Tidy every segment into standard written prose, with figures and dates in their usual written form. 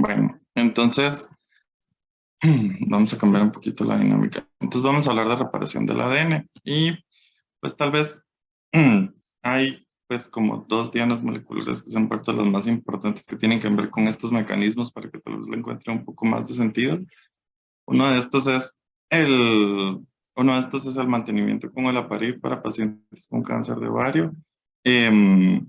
Bueno, entonces vamos a cambiar un poquito la dinámica. Entonces vamos a hablar de reparación del ADN y pues tal vez hay pues como dos dianas moleculares que son parte de los más importantes que tienen que ver con estos mecanismos para que tal vez le encuentre un poco más de sentido. Uno de estos es el, uno de estos es el mantenimiento con el aparil para pacientes con cáncer de ovario, em,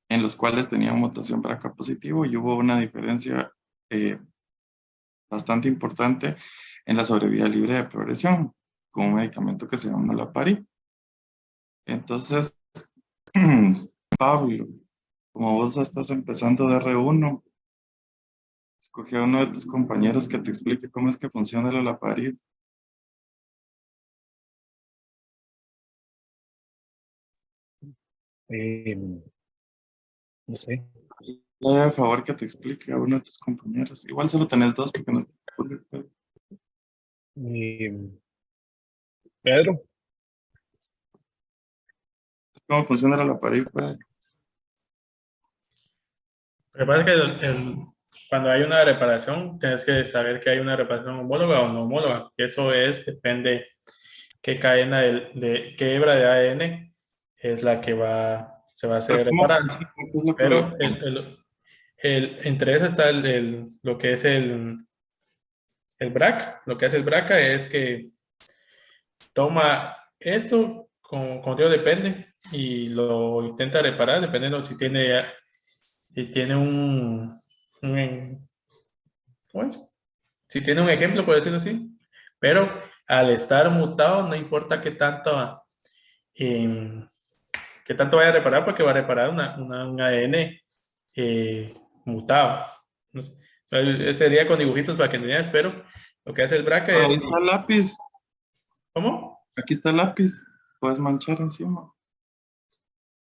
en los cuales tenían mutación BRCA positivo y hubo una diferencia eh, bastante importante en la sobrevida libre de progresión con un medicamento que se llama olaparib. Entonces, Pablo, como vos estás empezando de R1, escoge a uno de tus compañeros que te explique cómo es que funciona el olaparib. No sé. Por favor que te explique a uno de tus compañeros. Igual solo tenés dos porque no está. Pedro. ¿Cómo funciona el olaparib? Pues? Lo que pasa es que cuando hay una reparación, tienes que saber que hay una reparación homóloga o no homóloga. Eso depende qué cadena qué hebra de ADN es la que se va a hacer ¿Cómo reparada. funciona? ¿Qué es lo que Pero entre eso está lo que es el BRCA. Lo que hace el BRCA es que toma esto, como digo, depende, y lo intenta reparar, dependiendo si tiene ¿cómo es? Si tiene un ejemplo, por decirlo así. Pero al estar mutado, no importa eh, qué tanto vaya a reparar, porque va a reparar un ADN mutado. No sé. Sería con dibujitos para que entiendas, pero lo que hace el BRCA Ahí es... está el lápiz. ¿Cómo? Aquí está el lápiz. Puedes manchar encima.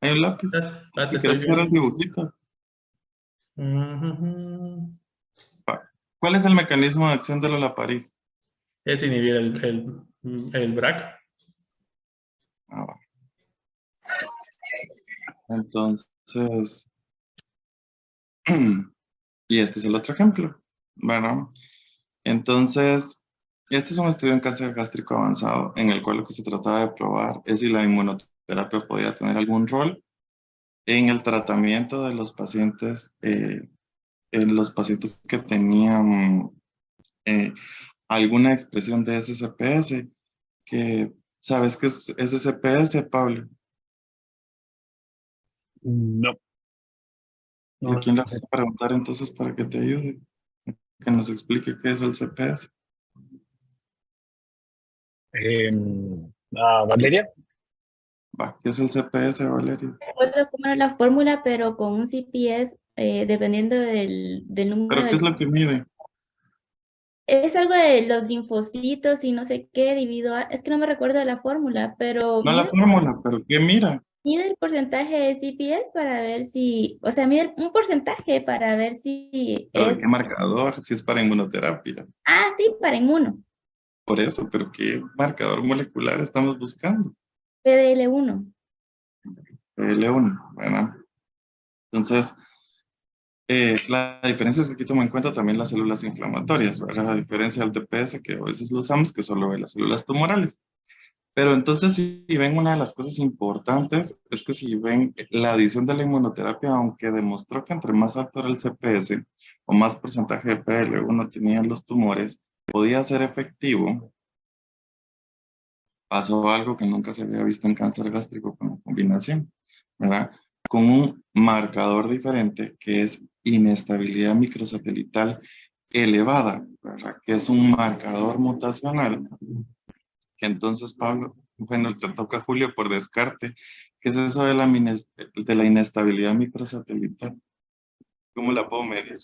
Hay un lápiz. Ah, te Si estoy quieres hacer el viendo. dibujito. Ujú. ¿Cuál es el mecanismo de acción del olaparib? Es inhibir el BRCA. Ah, va. Entonces, y este es el otro ejemplo. Bueno, entonces, este es un estudio en cáncer gástrico avanzado en el cual lo que se trataba de probar es si la inmunoterapia podía tener algún rol en el tratamiento de en los pacientes que tenían eh, alguna expresión de SCPS, que sabes que es SCPS, Pablo. No. ¿Y a No quién le vas sé. a preguntar entonces para que te ayude? Que nos explique qué es el CPS. Valeria. Va, ¿qué es el CPS, Valerio? Recuerdo cómo era la fórmula, pero con un CPS, dependiendo del número ¿Pero qué es lo que mide? Es algo de los linfocitos y no sé qué, dividido a... Es que no me recuerdo de la fórmula, pero No la fórmula, pero ¿qué mira? mide el porcentaje de CPS para ver si... O sea, mide un porcentaje para ver si ¿Pero de qué es... marcador? Si es para inmunoterapia. Ah, sí, para inmuno, Por eso, pero ¿qué marcador molecular estamos buscando? PDL1. L1, bueno. Entonces, la diferencia es que aquí toma en cuenta también las células inflamatorias, ¿verdad? A diferencia del TPS, que a veces lo usamos, que solo ve las células tumorales. Pero entonces, si ven, una de las cosas importantes es que si ven la adición de la inmunoterapia, aunque demostró que entre más alto era el CPS o más porcentaje de PL1 tenían los tumores, podía ser efectivo, pasó algo que nunca se había visto en cáncer gástrico con la combinación, ¿verdad? Con un marcador diferente que es inestabilidad microsatelital elevada, ¿verdad? Que es un marcador mutacional que entonces, Pablo, bueno, te toca Julio por descarte. ¿Qué es eso de de la inestabilidad microsatelital? ¿Cómo la puedo medir?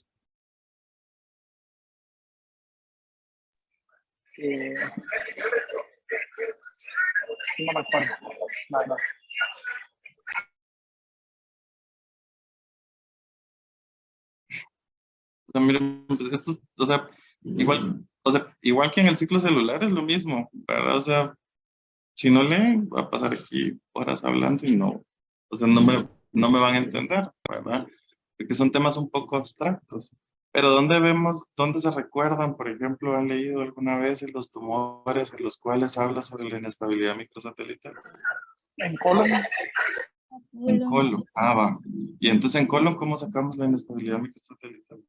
No me acuerdo. No. O sea, miren, pues esto, igual que en el ciclo celular es lo mismo, ¿verdad? O sea, si no leen, va a pasar aquí horas hablando y no, o sea, no me van a entender, ¿verdad? Porque son temas un poco abstractos. Pero ¿dónde vemos, dónde se recuerdan, por ejemplo, han leído alguna vez en los tumores en los cuales habla sobre la inestabilidad microsatelital? En colon, En Colon. colon, ah, va. Y entonces en colon, ¿cómo sacamos la inestabilidad microsatelital?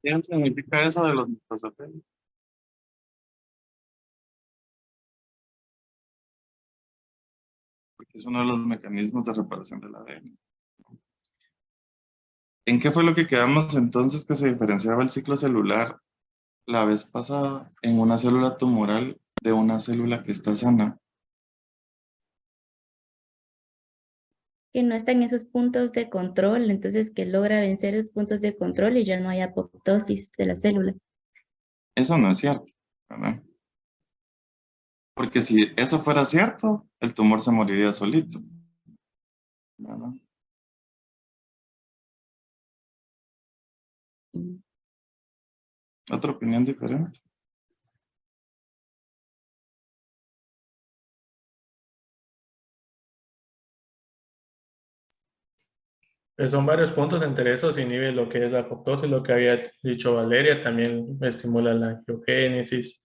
¿Qué significa eso de los microsatélites? Porque es uno de los mecanismos de reparación del ADN. ¿En qué fue lo que quedamos entonces que se diferenciaba el ciclo celular la vez pasada en una célula tumoral de una célula que está sana? Que no está en esos puntos de control, entonces que logra vencer esos puntos de control y ya no hay apoptosis de la célula. Eso no es cierto, ¿verdad? Porque si eso fuera cierto, el tumor se moriría solito, ¿verdad? Mm. Otra opinión diferente. Pues son varios puntos, entre esos inhibe lo que es la apoptosis, lo que había dicho Valeria, también estimula la angiogénesis,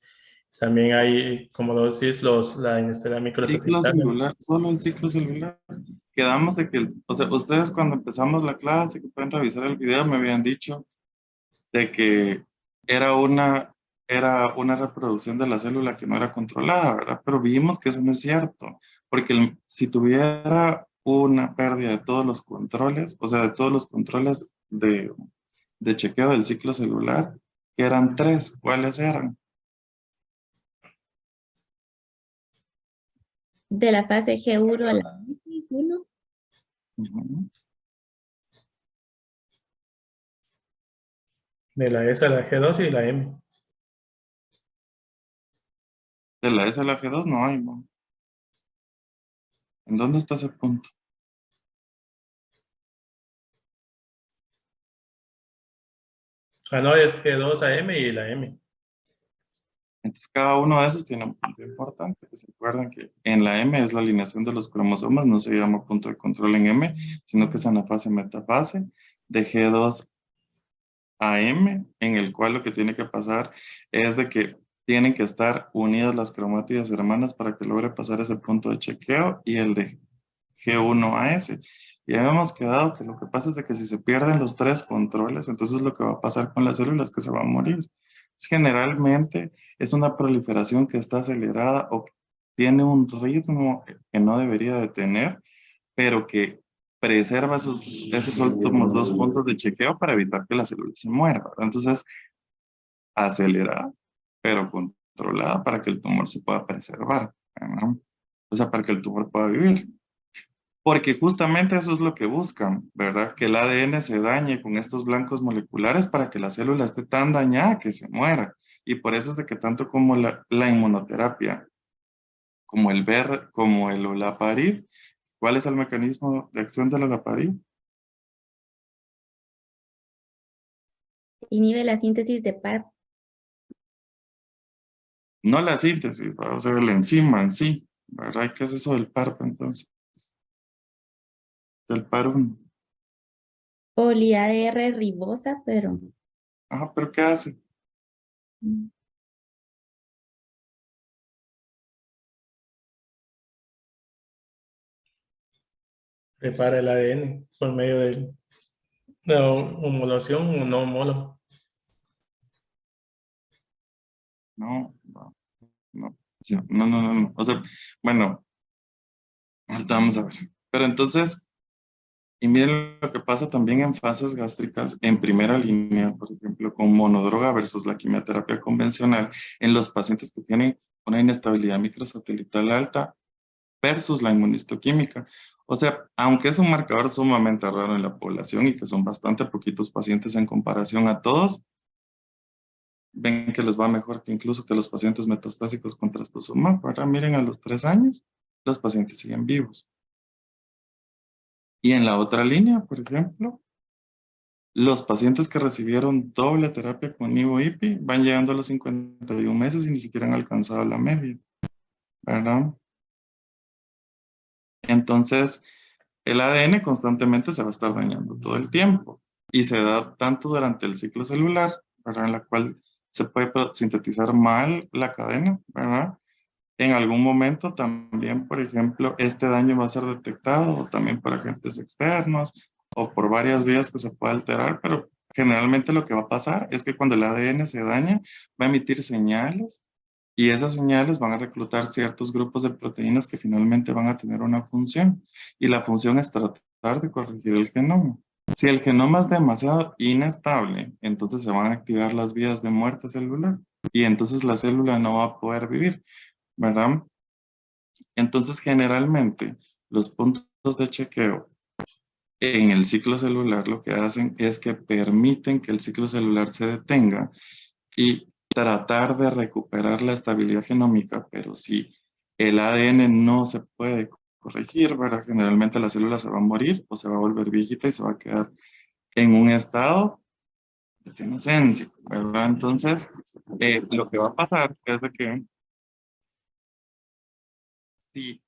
también hay, como lo decís, la inestabilidad Ciclo microsatelital. celular, solo el ciclo celular. Quedamos de que, o sea, ustedes cuando empezamos la clase, que pueden revisar el video, me habían dicho de que era una, era una reproducción de la célula que no era controlada, ¿verdad? Pero vimos que eso no es cierto, porque si tuviera una pérdida de todos los controles, o sea, de todos los controles de chequeo del ciclo celular, que eran tres, ¿cuáles eran? De la fase G1 a la X1, Ujú. De la S a la G2 y la M. De la S a la G2 no hay, ¿no? ¿En dónde está ese punto? Ah, no, es G2 a M y la M. Entonces, cada uno de esos tiene un punto importante. Que se acuerdan que en la M es la alineación de los cromosomas, no se llama punto de control en M, sino que es anafase metafase de G2 a M, en el cual lo que tiene que pasar es de que tienen que estar unidas las cromátidas hermanas para que logre pasar ese punto de chequeo y el de G1 a S. Y habíamos quedado que lo que pasa es de que si se pierden los tres controles, entonces lo que va a pasar con las células es que se van a morir. Generalmente es una proliferación que está acelerada o que tiene un ritmo que no debería de tener, pero que preserva esos últimos dos puntos de chequeo para evitar que la célula se muera, ¿verdad? Entonces, acelerada, pero controlada para que el tumor se pueda preservar, ¿verdad? O sea, para que el tumor pueda vivir. Porque justamente eso es lo que buscan, ¿verdad? Que el ADN se dañe con estos blancos moleculares para que la célula esté tan dañada que se muera. Y por eso es de que tanto como la inmunoterapia, como el ver, como el olaparib, ¿cuál es el mecanismo de acción del olaparib? inhibe la síntesis de PARP. No la síntesis, ¿verdad? O sea, la enzima en sí, ¿verdad? ¿Qué es eso del PARP entonces? Del PAR1. Poli-ADR ribosa, pero Ajá, pero ¿qué hace? mm, Prepara el ADN por medio de la homologación o no homólogo. No, no, no. Sí, no, no, no, no. O sea, bueno, ahorita vamos a ver. Pero entonces, y miren lo que pasa también en fases gástricas en primera línea, por ejemplo, con monodroga versus la quimioterapia convencional, en los pacientes que tienen una inestabilidad microsatelital alta versus la inmunistoquímica. O sea, aunque es un marcador sumamente raro en la población y que son bastante poquitos pacientes en comparación a todos, ven que les va mejor que incluso que los pacientes metastásicos con trastuzumab. Ahora miren a los 3 años, los pacientes siguen vivos. Y en la otra línea, por ejemplo, los pacientes que recibieron doble terapia con nivo-IPI van llegando a los 51 meses y ni siquiera han alcanzado la media, ¿verdad? Entonces, el ADN constantemente se va a estar dañando todo el tiempo y se da tanto durante el ciclo celular, ¿verdad? En la cual se puede sintetizar mal la cadena, ¿verdad? En algún momento también, por ejemplo, este daño va a ser detectado también por agentes externos o por varias vías que se puede alterar, pero generalmente lo que va a pasar es que cuando el ADN se daña, va a emitir señales y esas señales van a reclutar ciertos grupos de proteínas que finalmente van a tener una función. Y la función es tratar de corregir el genoma. Si el genoma es demasiado inestable, entonces se van a activar las vías de muerte celular y entonces la célula no va a poder vivir, ¿verdad? Entonces, generalmente, los puntos de chequeo en el ciclo celular lo que hacen es que permiten que el ciclo celular se detenga y tratar de recuperar la estabilidad genómica, pero si el ADN no se puede corregir, ¿verdad? Generalmente la célula se va a morir o se va a volver viejita y se va a quedar en un estado de senescencia, ¿verdad? Entonces, lo que va a pasar es de que si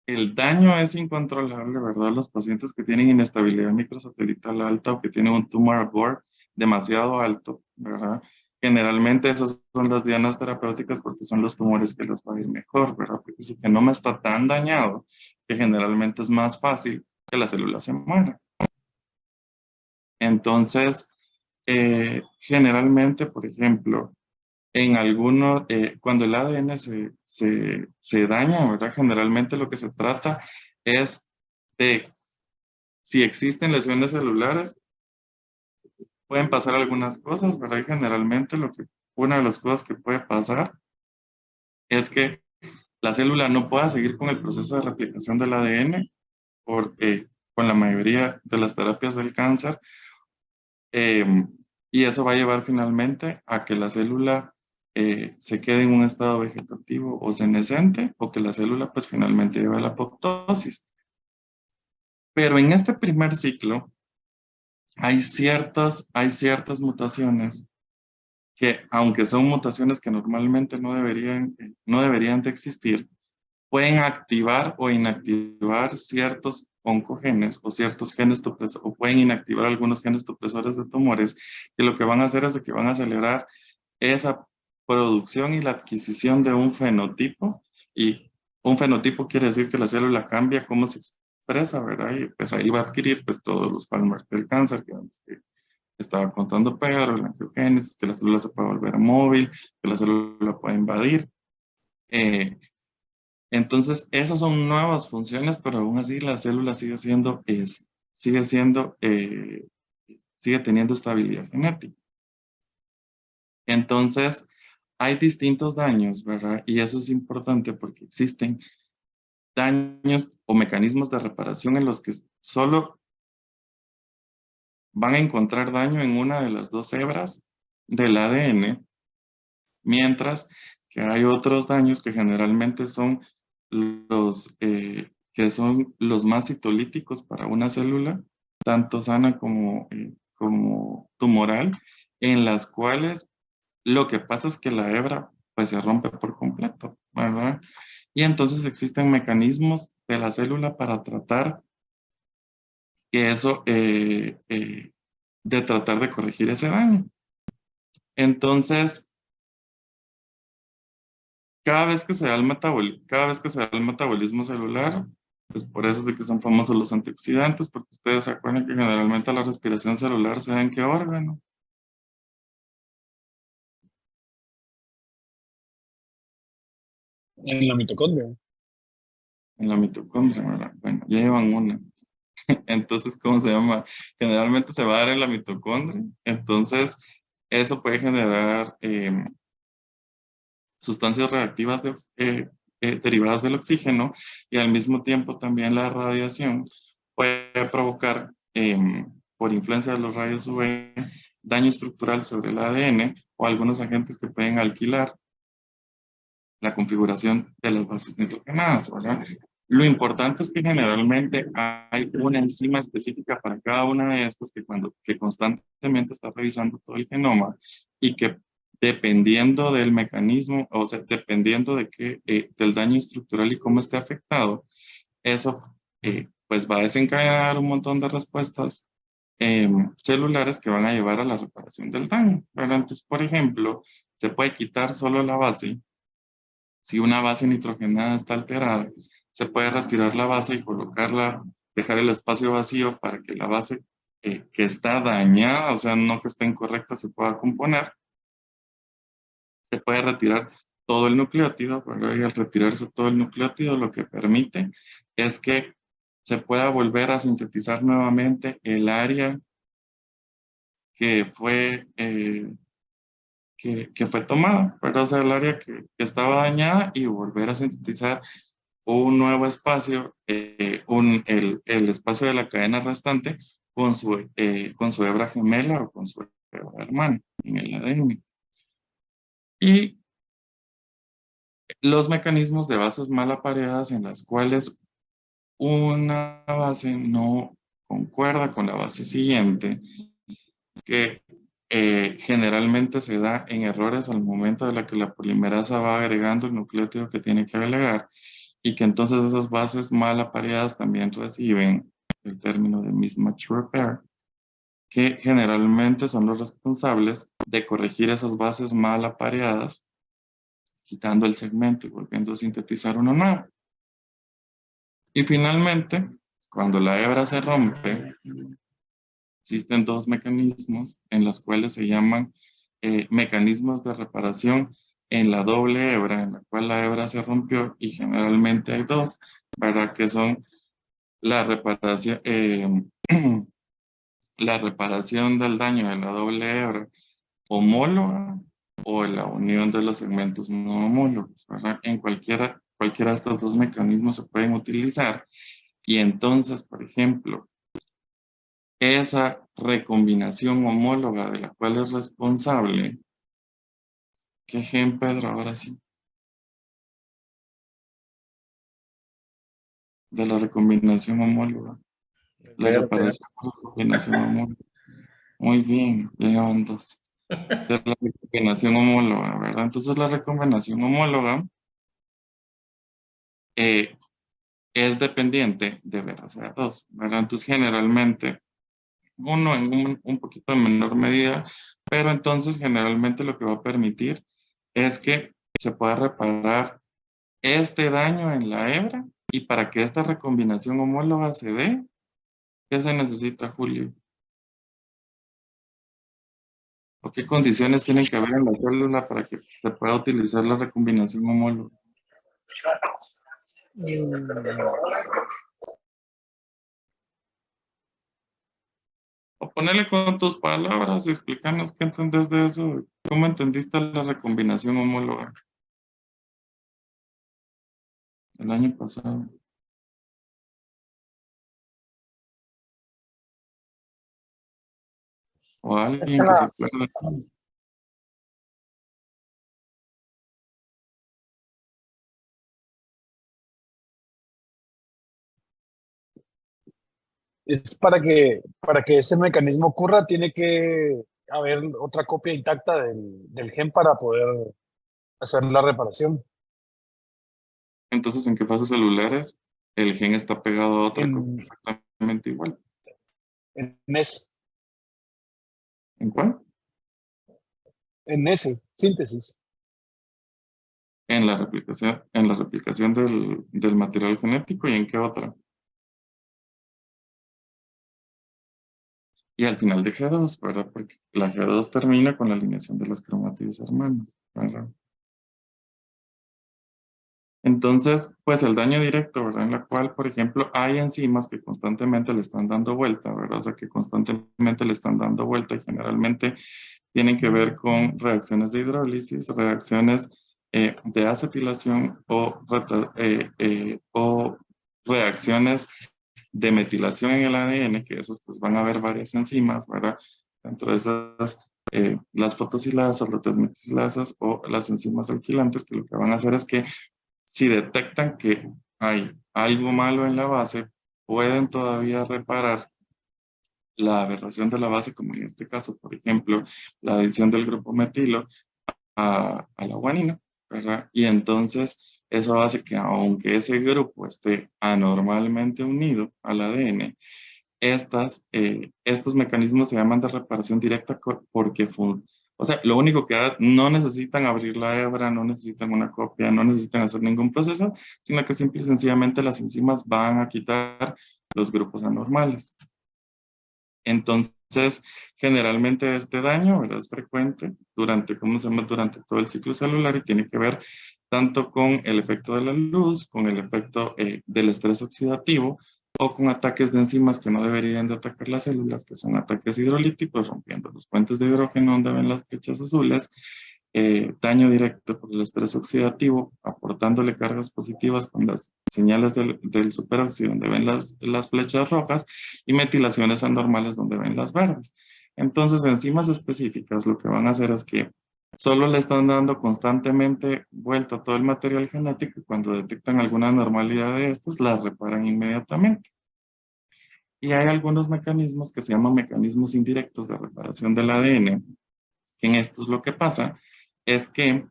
el daño es incontrolable, ¿verdad? Los pacientes que tienen inestabilidad microsatelital alta o que tienen un tumor board demasiado alto, ¿verdad? Generalmente esas son las dianas terapéuticas porque son los tumores que les va a ir mejor, ¿verdad? Porque su genoma está tan dañado que generalmente es más fácil que la célula se muera. Entonces, generalmente, por ejemplo, en algunos, cuando el ADN se daña, ¿verdad? Generalmente lo que se trata es de si existen lesiones celulares, pueden pasar algunas cosas, ¿verdad? Y generalmente una de las cosas que puede pasar es que la célula no pueda seguir con el proceso de replicación del ADN, porque con la mayoría de las terapias del cáncer, eh, y eso va a llevar finalmente a que la célula se quede en un estado vegetativo o senescente, o que la célula pues finalmente lleve a la apoptosis. Pero en este primer ciclo hay ciertas mutaciones que, aunque son mutaciones que normalmente no deberían de existir, pueden activar o inactivar ciertos oncogenes o ciertos genes o pueden inactivar algunos genes supresores de tumores, que lo que van a hacer es de que van a acelerar esa producción y la adquisición de un fenotipo, y un fenotipo quiere decir que la célula cambia cómo se expresa, ¿verdad? Y pues ahí va a adquirir pues todos los hallmarks del cáncer que estaba contando Pedro, la angiogénesis, que la célula se puede volver móvil, que la célula puede invadir. Entonces, esas son nuevas funciones, pero aún así la célula sigue teniendo estabilidad genética. Entonces, hay distintos daños, ¿verdad? Y eso es importante porque existen daños o mecanismos de reparación en los que solo van a encontrar daño en una de las dos hebras del ADN, mientras que hay otros daños que generalmente son que son los más citolíticos para una célula, tanto sana como tumoral, en las cuales lo que pasa es que la hebra pues se rompe por completo, ¿verdad? Y entonces existen mecanismos de la célula para tratar que eso, de tratar de corregir ese daño. Entonces, cada vez que se da el metabolismo celular, pues por eso es de que son famosos los antioxidantes, porque ustedes se acuerdan que generalmente la respiración celular se da en qué órgano. En la mitocondria. En la mitocondria, ¿verdad? Bueno, ya llevan una. Entonces, ¿cómo se llama? Generalmente se va a dar en la mitocondria. Entonces, eso puede generar sustancias reactivas derivadas del oxígeno, y al mismo tiempo también la radiación puede provocar, por influencia de los rayos UV, daño estructural sobre el ADN o algunos agentes que pueden alquilar la configuración de las bases nitrogenadas, ¿verdad? Lo importante es que generalmente hay una enzima específica para cada una de estas que constantemente está revisando todo el genoma, y que dependiendo del mecanismo, o sea, dependiendo del daño estructural y cómo esté afectado, eso pues va a desencadenar un montón de respuestas celulares que van a llevar a la reparación del daño, ¿verdad? Entonces, por ejemplo, se puede quitar solo la base. Si una base nitrogenada está alterada, se puede retirar la base y colocarla, dejar el espacio vacío para que la base que está dañada, o sea, no que esté incorrecta, se pueda componer. Se puede retirar todo el nucleótido, ¿verdad? Y al retirarse todo el nucleótido, lo que permite es que se pueda volver a sintetizar nuevamente el área que fue, que fue tomada, ¿verdad? O sea, el área que estaba dañada y volver a sintetizar un nuevo espacio, el espacio de la cadena restante con su hebra gemela o con su hebra hermana en el ADN. Y los mecanismos de bases mal apareadas en las cuales una base no concuerda con la base siguiente, que generalmente se da en errores al momento de la que la polimerasa va agregando el nucleótido que tiene que agregar, y que entonces esas bases mal apareadas también reciben el término de mismatch repair, que generalmente son los responsables de corregir esas bases mal apareadas, quitando el segmento y volviendo a sintetizar uno nuevo. Y finalmente, cuando la hebra se rompe, existen dos mecanismos en los cuales se llaman mecanismos de reparación en la doble hebra, en la cual la hebra se rompió, y generalmente hay dos, para que son la reparación, la reparación del daño de la doble hebra homóloga o la unión de los segmentos no homólogos, ¿verdad? En cualquiera de estos dos mecanismos se pueden utilizar, y entonces, por ejemplo, esa recombinación homóloga de la cual es responsable, ¿qué gen, Pedro? Ahora sí. De la recombinación homóloga. La reparación por recombinación homóloga. Muy bien, ya llevan dos. De la recombinación homóloga, ¿verdad? Entonces la recombinación homóloga es dependiente de BRCA2, ¿verdad? Entonces generalmente uno en un poquito de menor medida, pero entonces generalmente lo que va a permitir es que se pueda reparar este daño en la hebra, y para que esta recombinación homóloga se dé, ¿qué se necesita, Julio? ¿O qué condiciones tienen que haber en la célula para que se pueda utilizar la recombinación homóloga? O ponerle con tus palabras y explicarnos qué entendés de eso. ¿Cómo entendiste la recombinación homóloga el año pasado? O alguien que se acuerde. Es para que ese mecanismo ocurra, tiene que haber otra copia intacta del gen para poder hacer la reparación. Entonces, ¿en qué fases celulares el gen está pegado a otra copia En, exactamente igual? en ese, ¿En cuál? en ese, síntesis. En la replicación del material genético, ¿y en qué otra? Y al final de G2, ¿verdad? Porque la G2 termina con la alineación de los cromátidos hermanos, ¿verdad? Entonces, pues el daño directo, ¿verdad? En la cual, por ejemplo, hay enzimas que constantemente le están dando vuelta, ¿verdad? O sea, que constantemente le están dando vuelta, y generalmente tienen que ver con reacciones de hidrólisis, reacciones de acetilación o reacciones de metilación en el ADN, que esas pues van a haber varias enzimas, ¿verdad? Dentro de esas, las fotosilasas, las desmetilasas o las enzimas alquilantes, que lo que van a hacer es que si detectan que hay algo malo en la base, pueden todavía reparar la aberración de la base, como en este caso, por ejemplo, la adición del grupo metilo a la guanina, ¿verdad? Y entonces Eso hace que aunque ese grupo esté anormalmente unido al ADN, estos mecanismos se llaman de reparación directa porque, o sea, lo único que no necesitan abrir la hebra, no necesitan una copia, no necesitan hacer ningún proceso, sino que simple y sencillamente las enzimas van a quitar los grupos anormales. Entonces, generalmente este daño, ¿verdad? Es frecuente durante, ¿cómo se llama? Durante todo el ciclo celular y tiene que ver tanto con el efecto de la luz, con el efecto del estrés oxidativo o con ataques de enzimas que no deberían de atacar las células, que son ataques hidrolíticos, rompiendo los puentes de hidrógeno donde ven las flechas azules, daño directo por el estrés oxidativo, aportándole cargas positivas con las señales del superóxido donde ven las flechas rojas y metilaciones anormales donde ven las verdes. Entonces, enzimas específicas lo que van a hacer es que solo le están dando constantemente vuelta a todo el material genético y cuando detectan alguna anormalidad de estos, la reparan inmediatamente. Y hay algunos mecanismos que se llaman mecanismos indirectos de reparación del ADN. En estos lo que pasa es que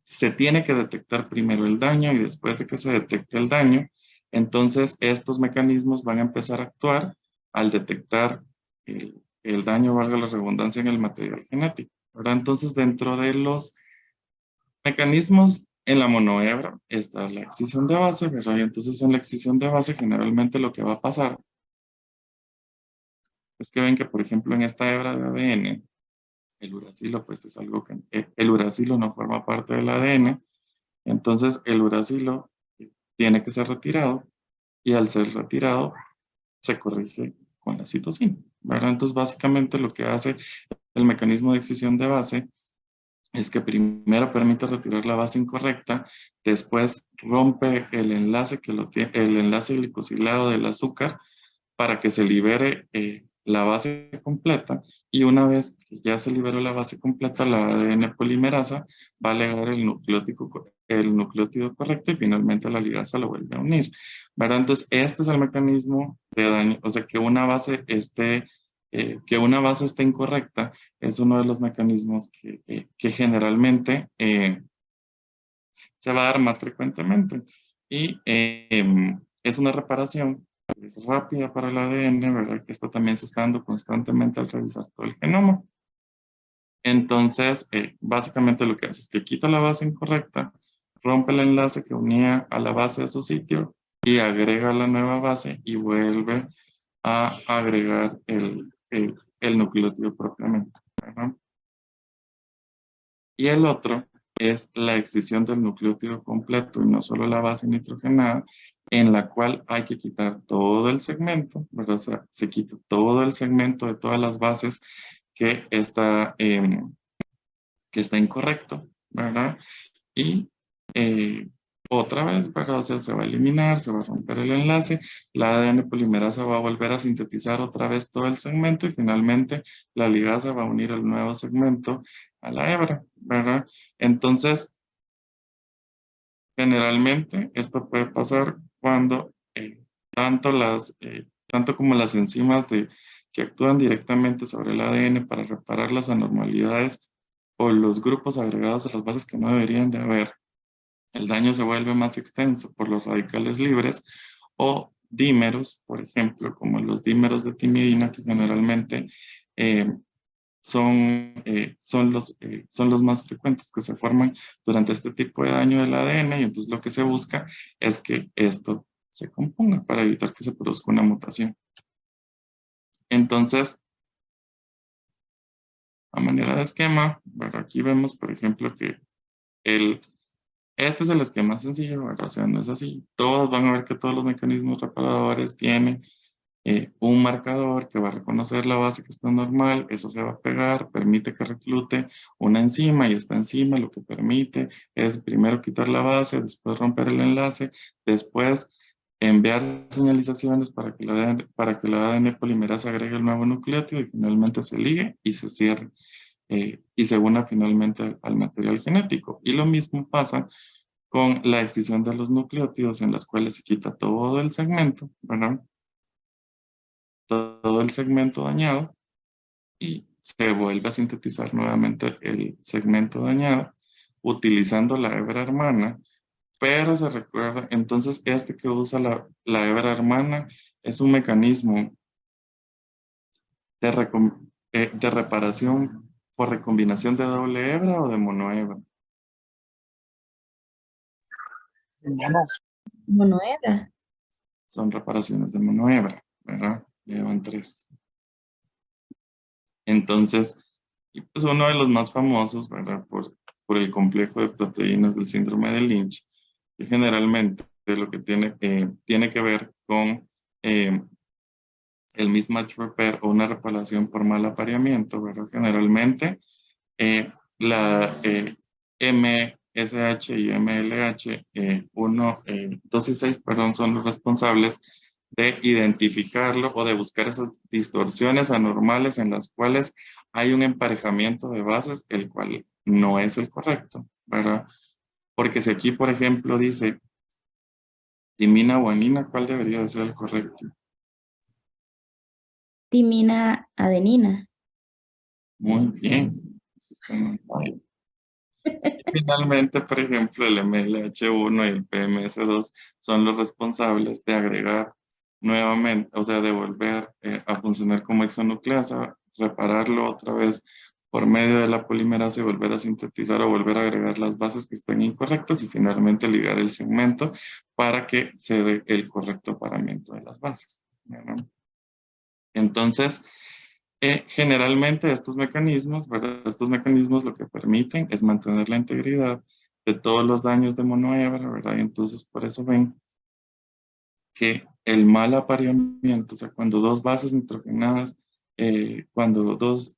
se tiene que detectar primero el daño y después de que se detecte el daño, entonces estos mecanismos van a empezar a actuar al detectar el daño, valga la redundancia, en el material genético, ¿verdad? Entonces, dentro de los mecanismos en la monohebra está la excisión de base, ¿verdad? Y entonces en la excisión de base generalmente lo que va a pasar es que ven que, por ejemplo, en esta hebra de ADN, el uracilo, pues es algo que el uracilo no forma parte del ADN, entonces el uracilo tiene que ser retirado y al ser retirado se corrige con la citosina, ¿verdad? Entonces básicamente lo que hace el mecanismo de excisión de base es que primero permite retirar la base incorrecta, después rompe el enlace el enlace glicosilado del azúcar para que se libere la base completa y una vez que ya se liberó la base completa, la ADN polimerasa va a legar el nucleótido correcto y finalmente la ligasa lo vuelve a unir, ¿verdad? Entonces, este es el mecanismo de daño, o sea, que una base esté incorrecta es uno de los mecanismos que generalmente se va a dar más frecuentemente y es una reparación es rápida para el ADN, ¿verdad? Que esto también se está dando constantemente al revisar todo el genoma. Entonces, básicamente lo que hace es que quita la base incorrecta, rompe el enlace que unía a la base de su sitio y agrega la nueva base y vuelve a agregar el nucleótido propiamente, ¿verdad? Y el otro es la excisión del nucleótido completo y no solo la base nitrogenada, en la cual hay que quitar todo el segmento, ¿verdad? O sea, se quita todo el segmento de todas las bases que está incorrecto, ¿verdad? Y otra vez, ¿verdad? O sea, se va a eliminar, se va a romper el enlace, la ADN polimerasa va a volver a sintetizar otra vez todo el segmento y finalmente la ligasa va a unir el nuevo segmento a la hebra, ¿verdad? Entonces, generalmente esto puede pasar cuando tanto como las enzimas que actúan directamente sobre el ADN para reparar las anormalidades o los grupos agregados a las bases que no deberían de haber, el daño se vuelve más extenso por los radicales libres o dímeros, por ejemplo, como los dímeros de timidina, que generalmente son los más frecuentes que se forman durante este tipo de daño del ADN y entonces lo que se busca es que esto se componga para evitar que se produzca una mutación. Entonces, a manera de esquema, bueno, aquí vemos, por ejemplo, que este es el esquema sencillo, ¿verdad? O sea, no es así. Todos van a ver que todos los mecanismos reparadores tienen un marcador que va a reconocer la base que está normal, eso se va a pegar, permite que reclute una enzima y esta enzima lo que permite es primero quitar la base, después romper el enlace, después enviar señalizaciones para que la ADN polimerasa agregue el nuevo nucleótido y finalmente se ligue y se cierre y se una finalmente al material genético. Y lo mismo pasa con la excisión de los nucleótidos en las cuales se quita todo el segmento, ¿verdad? Todo el segmento dañado y se vuelve a sintetizar nuevamente el segmento dañado utilizando la hebra hermana, pero se recuerda, entonces este que usa la hebra hermana es un mecanismo de reparación por recombinación de doble hebra o de monohebra. Monohebra. Son reparaciones de monohebra, ¿verdad? Llevan 3. Entonces, y pues uno de los más famosos, ¿verdad? Por el complejo de proteínas del síndrome de Lynch, que generalmente lo que tiene que ver con el mismatch repair o una reparación por mal apareamiento, ¿verdad? Generalmente la MSH y MLH 2 y 6, perdón, son los responsables de identificarlo o de buscar esas distorsiones anormales en las cuales hay un emparejamiento de bases, el cual no es el correcto, ¿verdad? Porque si aquí, por ejemplo, dice timina guanina, ¿cuál debería de ser el correcto? Timina adenina. Muy bien. Finalmente, por ejemplo, el MLH1 y el PMS2 son los responsables de agregar nuevamente, o sea, de volver a funcionar como exonucleasa, repararlo otra vez por medio de la polimerasa y volver a sintetizar o volver a agregar las bases que estén incorrectas y finalmente ligar el segmento para que se dé el correcto paramiento de las bases, ¿verdad? Entonces, generalmente estos mecanismos, ¿verdad? Estos mecanismos lo que permiten es mantener la integridad de todos los daños de monohebra, ¿verdad? Y entonces por eso ven que el mal apareamiento, o sea, cuando dos bases nitrogenadas, cuando dos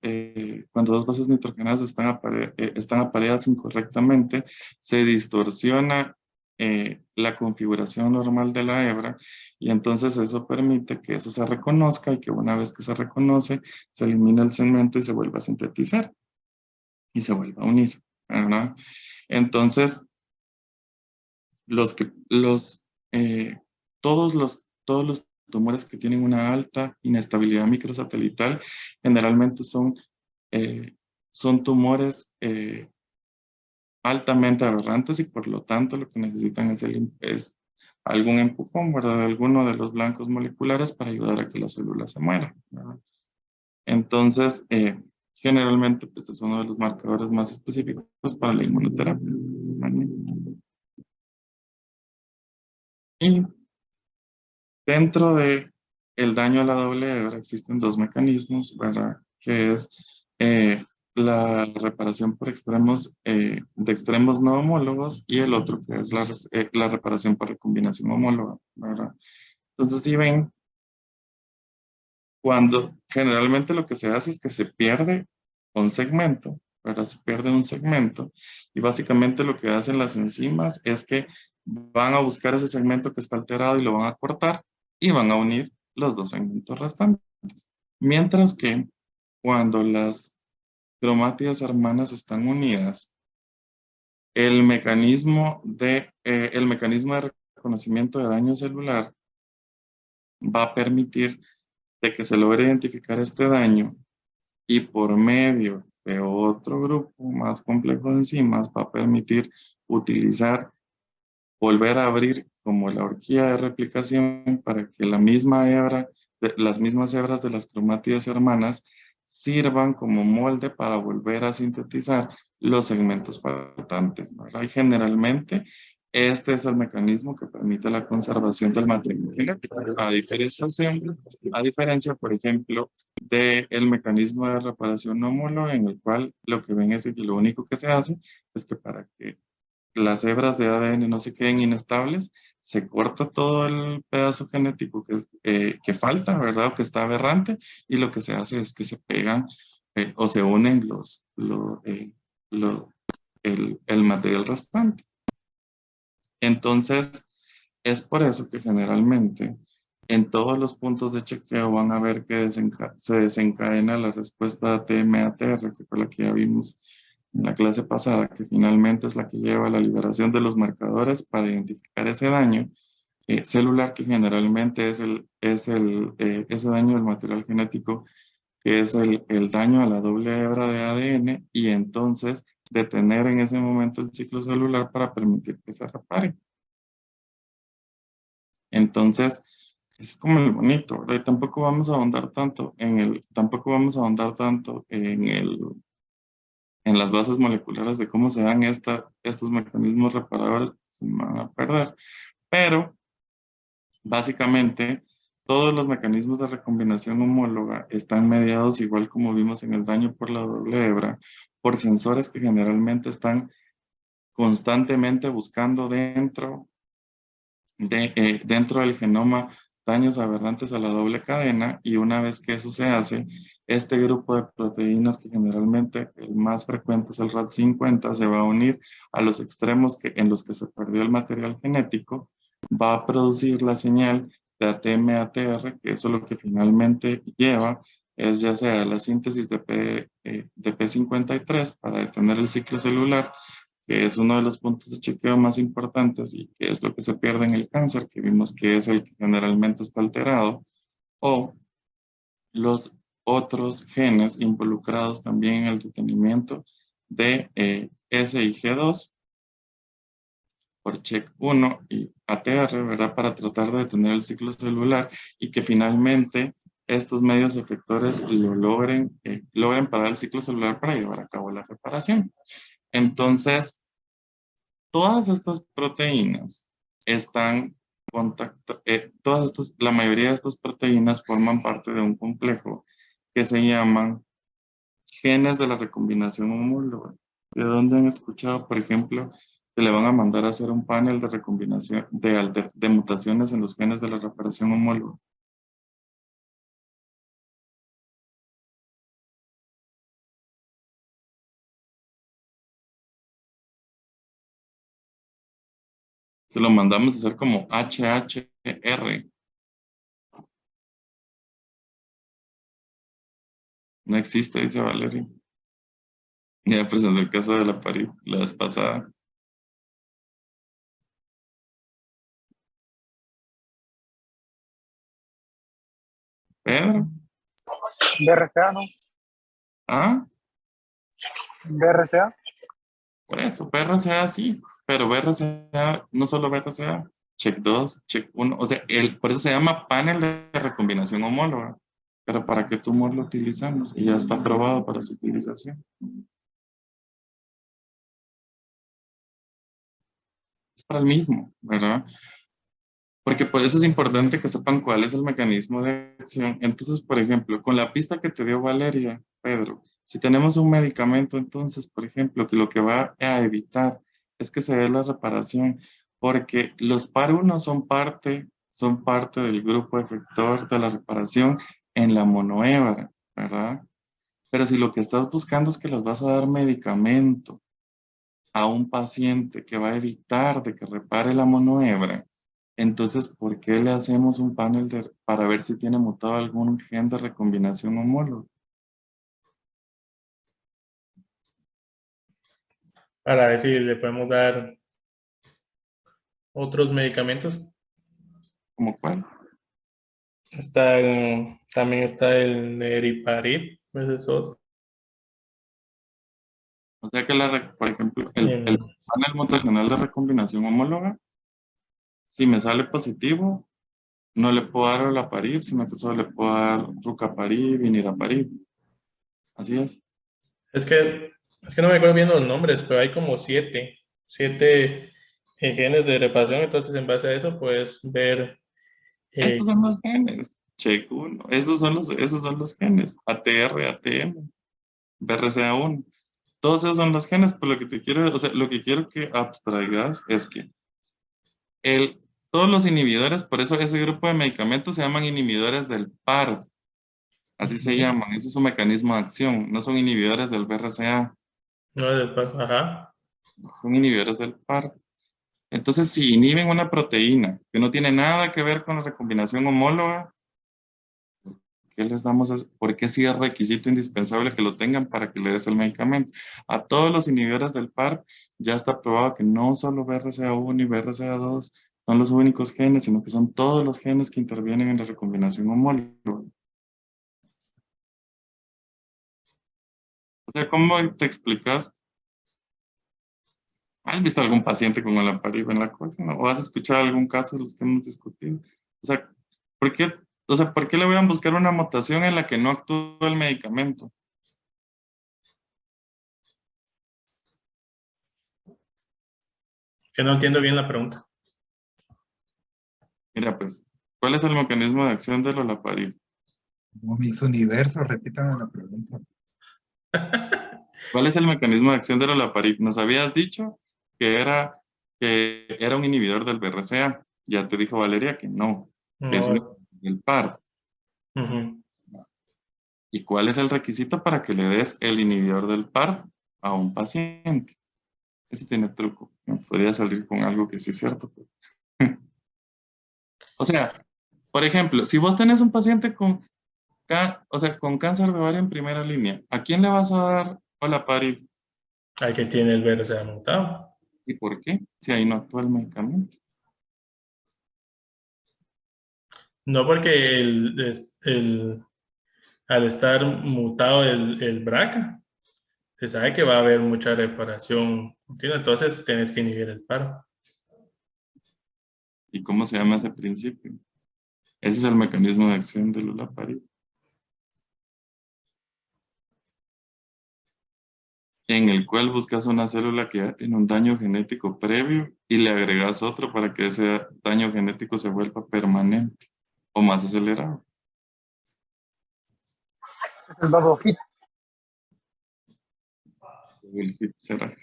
bases nitrogenadas están apareadas incorrectamente, se distorsiona la configuración normal de la hebra y entonces eso permite que eso se reconozca y que una vez que se reconoce, se elimina el segmento y se vuelve a sintetizar y se vuelve a unir, ¿verdad? Entonces, eh, todos los tumores que tienen una alta inestabilidad microsatelital generalmente son tumores altamente aberrantes y por lo tanto lo que necesitan es algún empujón, ¿verdad? De alguno de los blancos moleculares para ayudar a que la célula se muera, ¿verdad? Entonces, generalmente este es uno de los marcadores más específicos para la inmunoterapia, ¿vale? Y dentro de el daño a la doble hebra existen dos mecanismos, ¿verdad? Que es la reparación por extremos de extremos no homólogos y el otro que es la reparación por recombinación homóloga, ¿verdad? Entonces, si ven, cuando generalmente lo que se hace es que se pierde un segmento, ¿verdad? Se pierde un segmento y básicamente lo que hacen las enzimas es que van a buscar ese segmento que está alterado y lo van a cortar y van a unir los dos segmentos restantes. Mientras que cuando las cromátidas hermanas están unidas, el mecanismo de reconocimiento de daño celular va a permitir de que se logre identificar este daño y por medio de otro grupo más complejo de enzimas va a permitir volver a abrir como la horquilla de replicación para que las mismas hebras de las cromátidas hermanas sirvan como molde para volver a sintetizar los segmentos faltantes, ¿verdad? Y generalmente este es el mecanismo que permite la conservación del material genético, a diferencia, por ejemplo, del mecanismo de reparación homóloga en el cual lo que ven es que lo único que se hace es que para que las hebras de ADN no se queden inestables, se corta todo el pedazo genético que falta, ¿verdad? O que está aberrante, y lo que se hace es que se pegan o se unen el material restante. Entonces, es por eso que generalmente en todos los puntos de chequeo van a ver que se desencadena la respuesta ATM-ATR, que fue la que ya vimos en la clase pasada, que finalmente es la que lleva a la liberación de los marcadores para identificar ese daño celular, que generalmente es ese daño del material genético, que es el daño a la doble hebra de ADN, y entonces detener en ese momento el ciclo celular para permitir que se repare. Entonces, es como el bonito, ¿verdad? Y tampoco vamos a ahondar tanto en las bases moleculares de cómo se dan estos mecanismos reparadores, se me van a perder. Pero, básicamente, todos los mecanismos de recombinación homóloga están mediados, igual como vimos en el daño por la doble hebra, por sensores que generalmente están constantemente buscando dentro del genoma daños aberrantes a la doble cadena, y una vez que eso se hace, este grupo de proteínas, que generalmente el más frecuente es el RAD50, se va a unir a los extremos en los que se perdió el material genético, va a producir la señal de ATM-ATR, que eso lo que finalmente lleva es ya sea la síntesis de P53 para detener el ciclo celular, que es uno de los puntos de chequeo más importantes y que es lo que se pierde en el cáncer, que vimos que es el que generalmente está alterado, o los otros genes involucrados también en el detenimiento de S y G2 por CHEK1 y ATR, ¿verdad? Para tratar de detener el ciclo celular y que finalmente estos medios efectores logren parar el ciclo celular para llevar a cabo la reparación. Entonces, todas estas proteínas la mayoría de estas proteínas forman parte de un complejo que se llaman genes de la recombinación homóloga. ¿De dónde han escuchado, por ejemplo, que le van a mandar a hacer un panel de recombinación, de mutaciones en los genes de la reparación homóloga? Que lo mandamos a hacer como HHR. No existe, dice Valeria. Ya presenté el caso de la pari la vez pasada. Pedro. BRCA, ¿no? Ah, BRCA. por eso, BRCA sí, pero BRCA, no solo BRCA, check 2, check 1, o sea, por eso se llama panel de recombinación homóloga. Pero ¿para qué tumor lo utilizamos? Y ya está aprobado para su utilización. Es para el mismo, ¿verdad? Porque por eso es importante que sepan cuál es el mecanismo de acción. Entonces, por ejemplo, con la pista que te dio Valeria, Pedro, si tenemos un medicamento, entonces, por ejemplo, que lo que va a evitar es que se dé la reparación, porque los PAR1 son parte del grupo efector de la reparación en la monohébara, ¿verdad? Pero si lo que estás buscando es que les vas a dar medicamento a un paciente que va a evitar de que repare la monohebra, entonces, ¿por qué le hacemos un panel para ver si tiene mutado algún gen de recombinación homólogo? Para ver si le podemos dar otros medicamentos. ¿Cómo cuál? También está el neriparib, ese es otro. O sea que, por ejemplo, el Em, panel mutacional de recombinación homóloga, si me sale positivo, no le puedo dar olaparib, sino que solo le puedo dar rucaparib y niraparib. Así es. es que, es que no me acuerdo bien los nombres, pero hay como siete genes de reparación, entonces en base a eso puedes ver. Estos son los genes. Check 1. Esos son los genes. ATR, ATM, BRCA1. Todos esos son los genes, por lo que lo que quiero que abstraigas es que todos los inhibidores, por eso ese grupo de medicamentos se llaman inhibidores del PARP, así se llaman, ese es su mecanismo de acción, no son inhibidores del BRCA, No, después, ajá. son inhibidores del PARP. Entonces, si inhiben una proteína que no tiene nada que ver con la recombinación homóloga, ¿por qué sí es requisito indispensable que lo tengan para que le des el medicamento? A todos los inhibidores del PARP ya está probado que no solo BRCA1 y BRCA2 son los únicos genes, sino que son todos los genes que intervienen en la recombinación homóloga. O sea, ¿cómo te explicas ¿Has visto algún paciente con olaparib en la cosa? ¿No? ¿O has escuchado algún caso de los que hemos discutido? O sea, ¿por qué, ¿por qué le voy a buscar una mutación en la que no actúa el medicamento? Que no entiendo bien la pregunta. Mira, pues, ¿cuál es el mecanismo de acción del olaparib? No, mis universos, repítame la pregunta. ¿Cuál es el mecanismo de acción del olaparib? Nos habías dicho que era un inhibidor del BRCA. Ya te dijo Valeria que no, que es un No. inhibidor del PARP. Ujú. ¿Y cuál es el requisito para que le des el inhibidor del PARP a un paciente? Ese tiene truco. Me podría salir con algo que sí es cierto. O sea, por ejemplo, si vos tenés un paciente con cáncer de ovario en primera línea, ¿a quién le vas a dar olaparib? Al que tiene el BRCA mutado. ¿Y por qué? Si ahí no actúa el medicamento. No porque al estar mutado el BRCA, se sabe que va a haber mucha reparación continua, entonces tienes que inhibir el paro. ¿Y cómo se llama ese principio? Ese es el mecanismo de acción del olaparib, en el cual buscas una célula que ya tiene un daño genético previo y le agregas otro para que ese daño genético se vuelva permanente o más acelerado. El dado hit. Será.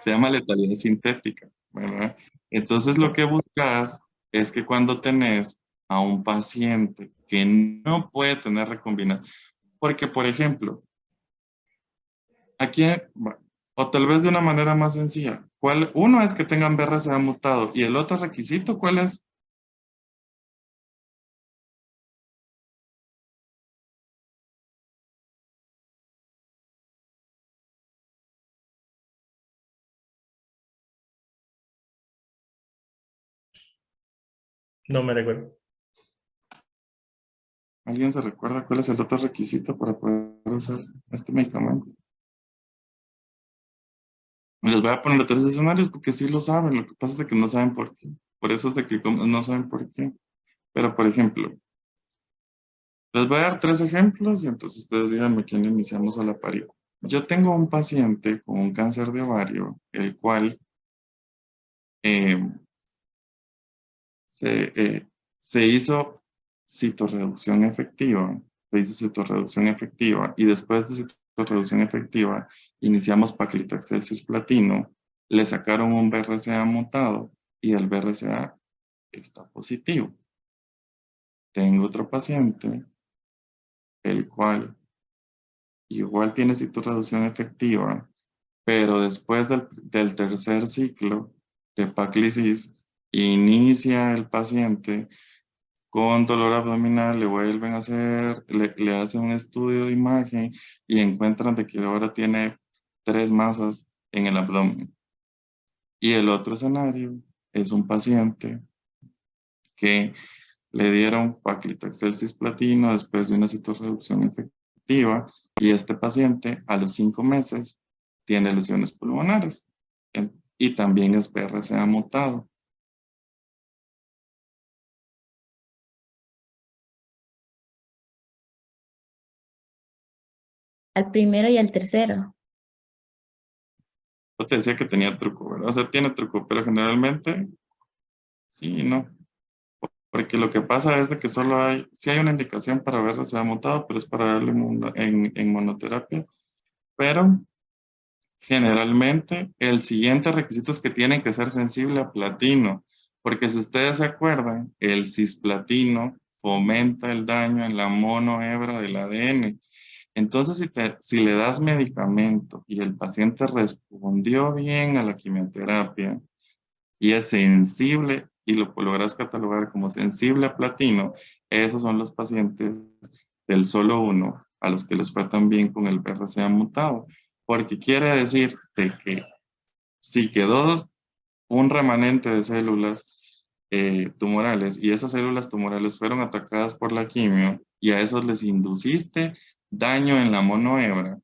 Se llama letalidad sintética, ¿verdad? Entonces lo que buscas es que cuando tenés a un paciente que no puede tener recombinación, porque por ejemplo, aquí, o tal vez de una manera más sencilla, uno es que tengan BRCA mutado y el otro requisito, ¿cuál es? No me recuerdo. ¿Alguien se recuerda cuál es el otro requisito para poder usar este medicamento? Les voy a poner los tres escenarios porque sí lo saben, lo que pasa es de que no saben por qué. Por eso es de que no saben por qué. Pero, por ejemplo, les voy a dar 3 ejemplos y entonces ustedes díganme quién iniciamos a la pared. Yo tengo un paciente con un cáncer de ovario, el cual eh, se hizo citorreducción efectiva. Se hizo citorreducción efectiva y después de citorreducción efectiva iniciamos paclitaxel cisplatino, le sacaron un BRCA mutado y el BRCA está positivo. Tengo otro paciente, el cual igual tiene citorreducción efectiva, pero después del tercer ciclo de Paclicis, inicia el paciente con dolor abdominal, le vuelven a hacer, le hacen un estudio de imagen y encuentran de que ahora tiene 3 masas en el abdomen. Y el otro escenario es un paciente que le dieron paclitaxel cisplatino después de una citorreducción efectiva y este paciente a los 5 meses tiene lesiones pulmonares y también es BRCA mutado. Al primero y al tercero. Yo te decía que tenía truco, ¿verdad? O sea, tiene truco, pero generalmente sí y no. Porque lo que pasa es de que solo sí hay una indicación para BRCA mutado, pero es para verlo en monoterapia. Pero generalmente, el siguiente requisito es que tienen que ser sensible a platino, porque si ustedes se acuerdan, el cisplatino fomenta el daño en la monohebra del ADN. Entonces, si le das medicamento y el paciente respondió bien a la quimioterapia y es sensible y lo logras catalogar como sensible a platino, esos son los pacientes del solo 1 a los que les fue tan bien con el BRCA mutado. Porque quiere decir de que si quedó un remanente de células tumorales y esas células tumorales fueron atacadas por la quimio y a esos les induciste daño en la monohebra,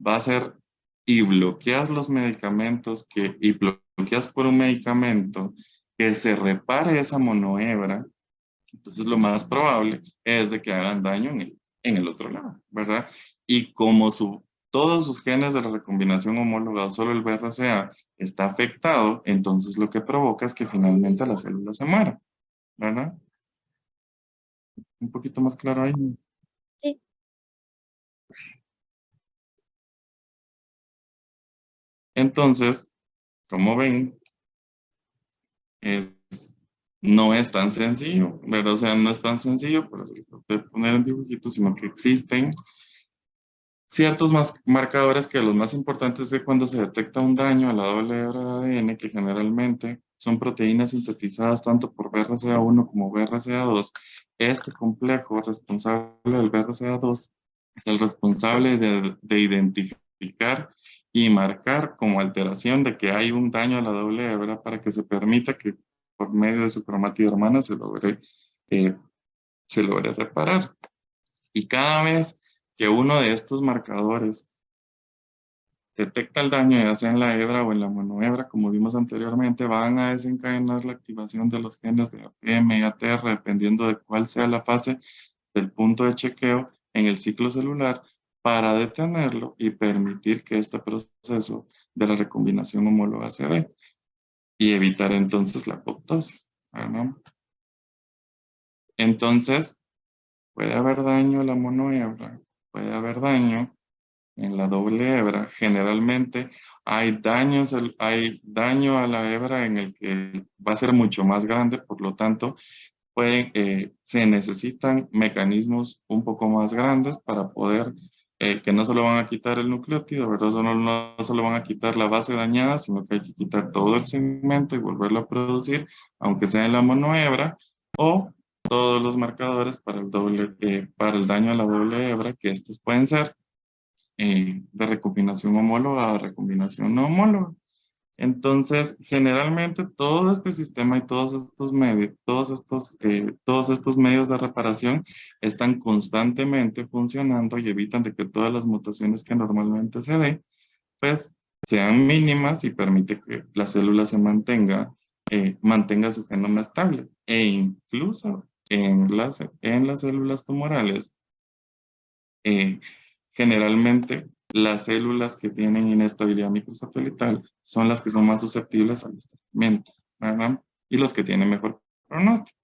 va a ser y bloqueas los medicamentos y bloqueas por un medicamento que se repare esa monohebra, entonces lo más probable es de que hagan daño en el otro lado, ¿verdad? Y como todos sus genes de la recombinación homóloga o solo el BRCA está afectado, entonces lo que provoca es que finalmente la célula se muera, ¿verdad? Un poquito más claro ahí. Sí. Entonces, como ven, no es tan sencillo, ¿verdad? O sea, no es tan sencillo, por eso les traté de poner en dibujitos, sino que existen ciertos marcadores que los más importantes es que cuando se detecta un daño a la doble hebra de ADN, que generalmente son proteínas sintetizadas tanto por BRCA1 como BRCA2, este complejo responsable del BRCA2 es el responsable de identificar y marcar como alteración de que hay un daño a la doble hebra para que se permita que por medio de su cromátido hermana se logre reparar. Y cada vez que uno de estos marcadores detecta el daño, ya sea en la hebra o en la monohebra, como vimos anteriormente, van a desencadenar la activación de los genes de APM y ATR, dependiendo de cuál sea la fase del punto de chequeo en el ciclo celular, para detenerlo y permitir que este proceso de la recombinación homóloga se dé y evitar entonces la apoptosis, ¿verdad? Entonces, puede haber daño a la monohebra, puede haber daño en la doble hebra. Generalmente hay daño a la hebra en el que va a ser mucho más grande, por lo tanto, se necesitan mecanismos un poco más grandes para poder, que no solo van a quitar el nucleótido, ¿verdad? No solo van a quitar la base dañada, sino que hay que quitar todo el segmento y volverlo a producir, aunque sea en la monohebra, o todos los marcadores para el daño a la doble hebra, que estos pueden ser de recombinación homóloga o recombinación no homóloga. Entonces, generalmente todo este sistema y todos estos medios de reparación están constantemente funcionando y evitan de que todas las mutaciones que normalmente se den, pues sean mínimas y permite que la célula mantenga su genoma estable. E incluso en las células tumorales, generalmente las células que tienen inestabilidad microsatelital son las que son más susceptibles a los tratamientos, ¿verdad? Y los que tienen mejor pronóstico.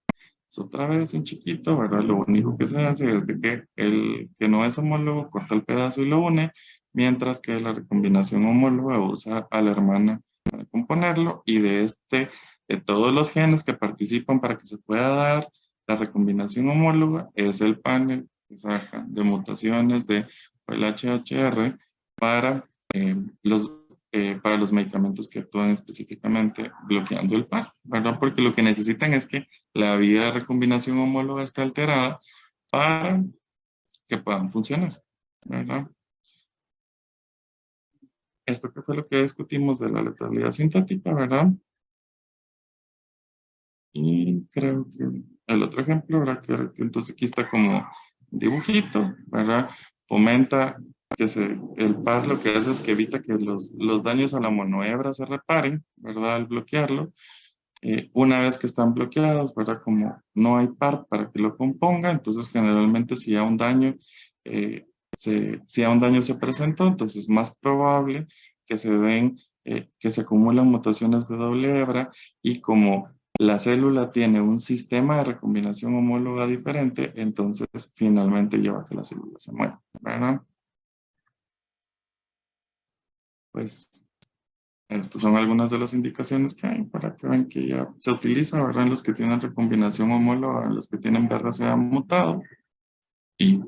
Es otra vez en chiquito, ¿verdad? Lo único que se hace es de que el que no es homólogo corta el pedazo y lo une, mientras que la recombinación homóloga usa a la hermana para componerlo y de todos los genes que participan para que se pueda dar la recombinación homóloga, es el panel que saca de mutaciones de el HHR para, eh, los, para los medicamentos que actúan específicamente bloqueando el par, ¿verdad? Porque lo que necesitan es que la vía de recombinación homóloga esté alterada para que puedan funcionar, ¿verdad? Esto que fue lo que discutimos de la letalidad sintética, ¿verdad? Y creo que el otro ejemplo, ¿verdad? Que entonces aquí está como dibujito, ¿verdad? Fomenta el par lo que hace es que evita que los daños a la monohebra se reparen, ¿verdad? Al bloquearlo. Una vez que están bloqueados, ¿verdad? Como no hay par para que lo componga, entonces generalmente si a un daño, si a un daño se presentó, entonces es más probable que que se acumulan mutaciones de doble hebra y como la célula tiene un sistema de recombinación homóloga diferente, entonces finalmente lleva a que la célula se muera, ¿verdad? Pues estas son algunas de las indicaciones que hay para que vean que ya se utiliza, ¿verdad? En los que tienen recombinación homóloga, en los que tienen BRCA mutado. Y